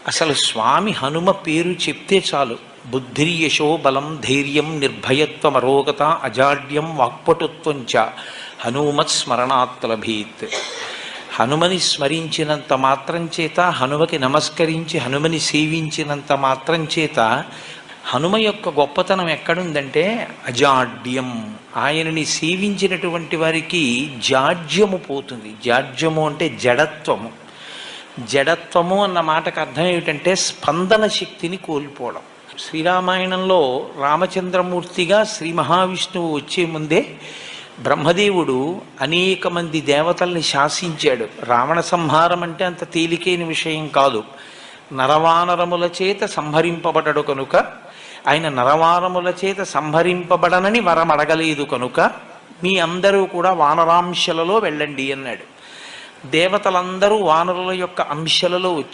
అసలు స్వామి హనుమ పేరు చెప్తే చాలు. బుద్ధిర్యశో బలం ధైర్యం నిర్భయత్వం అరోగత అజాడ్యం వాక్పటుత్వం చ హనుమత్ స్మరణాత్ లభేత్. హనుమని స్మరించినంత మాత్రం చేత, హనుమకి నమస్కరించి హనుమని సేవించినంత మాత్రం చేత హనుమ యొక్క గొప్పతనం ఎక్కడుందంటే అజాడ్యం. ఆయనని సేవించినటువంటి వారికి జాడ్యము పోతుంది. జాడ్యము అంటే జడత్వము. జడత్వము అన్న మాటకు అర్థం ఏమిటంటే స్పందన శక్తిని కోల్పోవడం. శ్రీరామాయణంలో రామచంద్రమూర్తిగా శ్రీ మహావిష్ణువు వచ్చే ముందే బ్రహ్మదేవుడు అనేక మంది దేవతల్ని శాసించాడు. రావణ సంహారం అంటే అంత తేలికైన విషయం కాదు. నరవానరముల చేత సంహరింపబడడు కనుక, ఆయన నరవానరముల చేత సంహరింపబడనని వరం అడగలేదు కనుక మీ అందరూ కూడా వానరాంశలలో వెళ్ళండి అన్నాడు. దేవతలందరూ వానరుల యొక్క అంశలలో వచ్చి